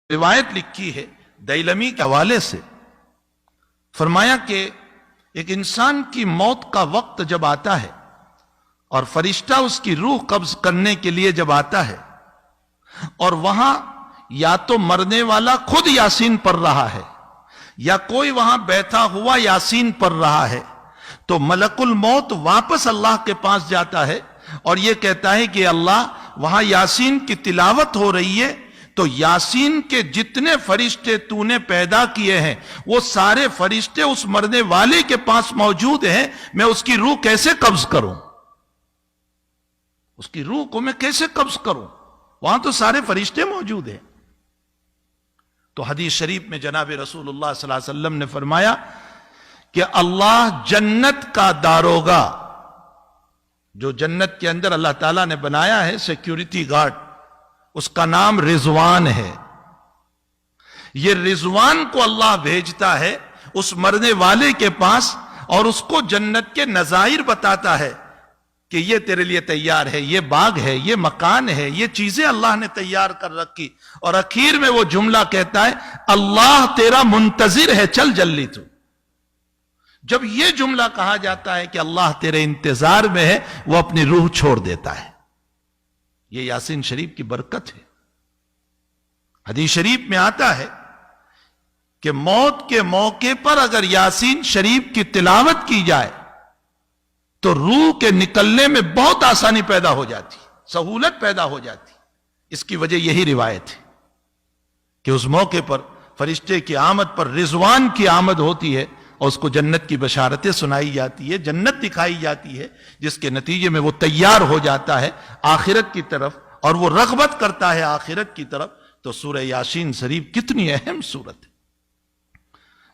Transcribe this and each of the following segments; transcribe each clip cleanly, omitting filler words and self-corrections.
روایت لکھی ہے دیلمی کے حوالے سے، فرمایا کہ ایک انسان کی موت کا وقت جب آتا ہے اور فرشتہ اس کی روح قبض کرنے کے لیے جب آتا ہے اور وہاں یا تو مرنے والا خود یاسین پڑھ رہا ہے یا کوئی وہاں بیٹھا ہوا یاسین پڑھ رہا ہے، تو ملک الموت واپس اللہ کے پاس جاتا ہے اور یہ کہتا ہے کہ اللہ وہاں یاسین کی تلاوت ہو رہی ہے، تو یاسین کے جتنے فرشتے تو نے پیدا کیے ہیں وہ سارے فرشتے اس مرنے والے کے پاس موجود ہیں، میں اس کی روح کیسے قبض کروں؟ اس کی روح کو میں کیسے قبض کروں؟ وہاں تو سارے فرشتے موجود ہیں۔ تو حدیث شریف میں جناب رسول اللہ صلی اللہ علیہ وسلم نے فرمایا کہ اللہ جنت کا داروغہ، جو جنت کے اندر اللہ تعالیٰ نے بنایا ہے سیکیورٹی گارڈ، اس کا نام رضوان ہے۔ یہ رضوان کو اللہ بھیجتا ہے اس مرنے والے کے پاس اور اس کو جنت کے نظائر بتاتا ہے کہ یہ تیرے لیے تیار ہے، یہ باغ ہے، یہ مکان ہے، یہ چیزیں اللہ نے تیار کر رکھی، اور اخیر میں وہ جملہ کہتا ہے اللہ تیرا منتظر ہے، چل جلدی تو۔ جب یہ جملہ کہا جاتا ہے کہ اللہ تیرے انتظار میں ہے، وہ اپنی روح چھوڑ دیتا ہے۔ یہ یاسین شریف کی برکت ہے۔ حدیث شریف میں آتا ہے کہ موت کے موقع پر اگر یاسین شریف کی تلاوت کی جائے تو روح کے نکلنے میں بہت آسانی پیدا ہو جاتی، سہولت پیدا ہو جاتی۔ اس کی وجہ یہی روایت ہے کہ اس موقع پر فرشتے کی آمد پر رضوان کی آمد ہوتی ہے اور اس کو جنت کی بشارتیں سنائی جاتی ہے، جنت دکھائی جاتی ہے، جس کے نتیجے میں وہ تیار ہو جاتا ہے آخرت کی طرف اور وہ رغبت کرتا ہے آخرت کی طرف۔ تو سورہ یاسین شریف کتنی اہم سورت ہے۔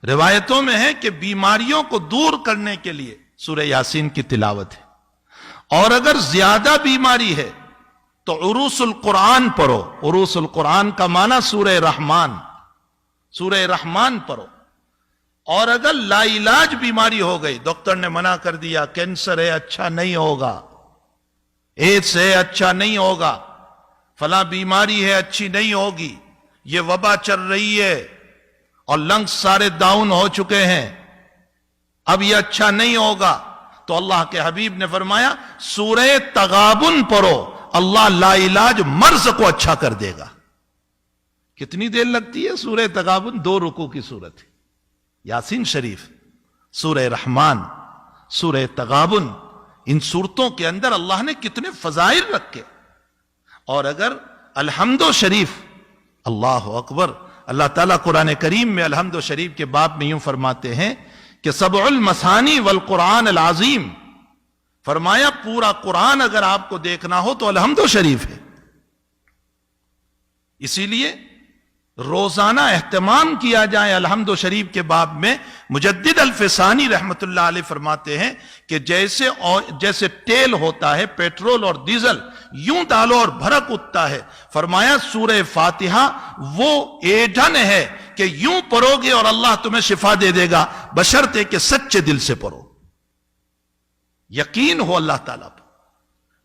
روایتوں میں ہے کہ بیماریوں کو دور کرنے کے لیے سورہ یاسین کی تلاوت ہے، اور اگر زیادہ بیماری ہے تو عروس القرآن پڑھو۔ عروس القرآن کا معنی سورہ رحمان، سورہ رحمان پڑھو۔ اور اگر لا علاج بیماری ہو گئی، ڈاکٹر نے منع کر دیا کینسر ہے اچھا نہیں ہوگا، ایڈس ہے اچھا نہیں ہوگا، فلاں بیماری ہے اچھی نہیں ہوگی، یہ وبا چل رہی ہے اور لنگز سارے ڈاؤن ہو چکے ہیں، اب یہ اچھا نہیں ہوگا، تو اللہ کے حبیب نے فرمایا سورہ تغابن پڑھو، اللہ لا علاج مرض کو اچھا کر دے گا۔ کتنی دیر لگتی ہے سورہ تغابن؟ 2 رکوع کی صورت ہے۔ یاسین شریف، سورہ رحمان، سورہ تغابن، ان صورتوں کے اندر اللہ نے کتنے فضائل رکھے۔ اور اگر الحمد شریف، اللہ اکبر، اللہ تعالیٰ قرآن کریم میں الحمد شریف کے باب میں یوں فرماتے ہیں کہ سبع المثانی والقرآن العظیم، فرمایا پورا قرآن اگر آپ کو دیکھنا ہو تو الحمد شریف ہے۔ اسی لیے روزانہ اہتمام کیا جائے الحمد شریف کے باب میں۔ مجدد الفسانی رحمت اللہ علیہ فرماتے ہیں کہ جیسے تیل ہوتا ہے، پیٹرول اور ڈیزل، یوں ڈالو اور بھڑک اٹھتا ہے، فرمایا سورہ فاتحہ وہ ایندھن ہے کہ یوں پڑھو گے اور اللہ تمہیں شفا دے دے گا، بشرطے کہ سچے دل سے پڑھو، یقین ہو اللہ تعالیٰ پر۔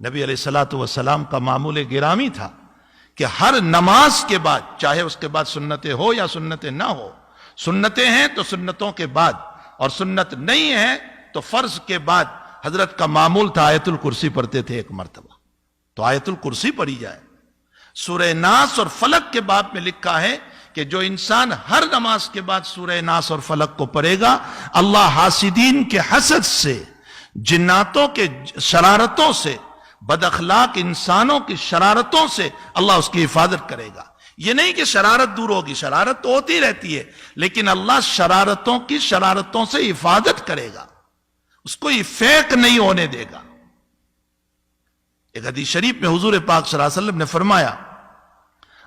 نبی علیہ الصلوۃ والسلام کا معمول گرامی تھا کہ ہر نماز کے بعد، چاہے اس کے بعد سنتیں ہو یا سنتیں نہ ہو، سنتیں ہیں تو سنتوں کے بعد، اور سنت نہیں ہے تو فرض کے بعد، حضرت کا معمول تھا آیت الکرسی پڑھتے تھے ایک مرتبہ، تو آیت الکرسی پڑھی جائے۔ سورہ ناس اور فلق کے باب میں لکھا ہے کہ جو انسان ہر نماز کے بعد سورہ ناس اور فلق کو پڑھے گا، اللہ حاسدین کے حسد سے، جناتوں کے شرارتوں سے، بد اخلاق انسانوں کی شرارتوں سے اللہ اس کی حفاظت کرے گا۔ یہ نہیں کہ شرارت دور ہوگی، شرارت تو ہوتی رہتی ہے، لیکن اللہ شرارتوں کی شرارتوں سے حفاظت کرے گا، اس کو فیک نہیں ہونے دے گا۔ ایک حدیث شریف میں حضور پاک صلی اللہ علیہ وسلم نے فرمایا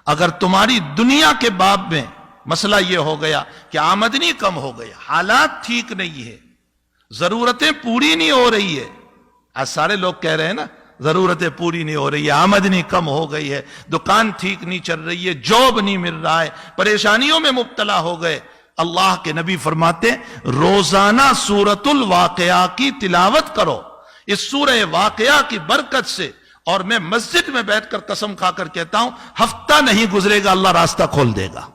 اگر تمہاری دنیا کے باب میں مسئلہ یہ ہو گیا کہ آمدنی کم ہو گئی، حالات ٹھیک نہیں ہے، ضرورتیں پوری نہیں ہو رہی ہے، آج سارے لوگ کہہ رہے ہیں نا ضرورتیں پوری نہیں ہو رہی ہے، آمدنی کم ہو گئی ہے، دکان ٹھیک نہیں چل رہی ہے، جاب نہیں مل رہا ہے، پریشانیوں میں مبتلا ہو گئے، اللہ کے نبی فرماتے روزانہ سورۃ الواقعہ کی تلاوت کرو۔ اس سورہ واقعہ کی برکت سے اور میں مسجد میں بیٹھ کر قسم کھا کر کہتا ہوں ہفتہ نہیں گزرے گا اللہ راستہ کھول دے گا.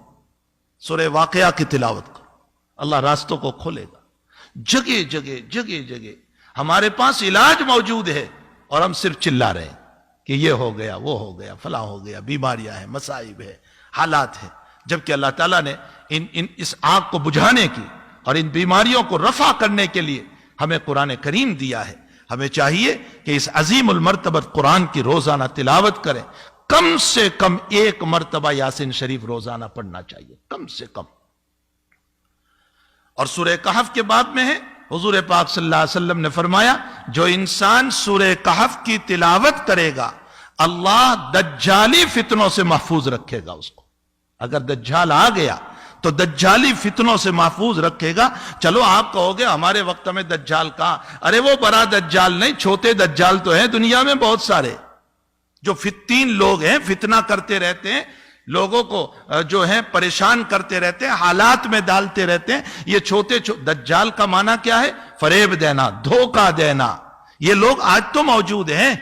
سورہ واقعہ کی تلاوت کرو, اللہ راستوں کو کھولے گا. جگہ جگہ جگہ جگہ ہمارے پاس علاج موجود ہے اور ہم صرف چلا رہے ہیں کہ یہ ہو گیا, وہ ہو گیا, فلاں ہو گیا, بیماریاں ہیں, مصائب ہے, حالات ہیں. جبکہ اللہ تعالیٰ نے اس آگ کو بجھانے کی اور ان بیماریوں کو رفع کرنے کے لیے ہمیں قرآن کریم دیا ہے. ہمیں چاہیے کہ اس عظیم المرتبت قرآن کی روزانہ تلاوت کریں. کم سے کم 1 مرتبہ یاسین شریف روزانہ پڑھنا چاہیے, کم سے کم. اور سورہ کہف کے باب میں ہے, حضور پاک صلی اللہ علیہ وسلم نے فرمایا جو انسان سورہ کہف کی تلاوت کرے گا اللہ دجالی فتنوں سے محفوظ رکھے گا اس کو. اگر دجال آ گیا تو دجالی فتنوں سے محفوظ رکھے گا. چلو آپ کہو گے ہمارے وقت میں دجال کہاں, ارے وہ بڑا دجال نہیں, چھوٹے دجال تو ہیں دنیا میں بہت سارے, جو 3 لوگ ہیں, فتنہ کرتے رہتے ہیں, لوگوں کو جو ہیں پریشان کرتے رہتے ہیں, حالات میں ڈالتے رہتے ہیں. یہ چھوٹے دجال کا معنی کیا ہے؟ فریب دینا, دھوکہ دینا. یہ لوگ آج تو موجود ہیں,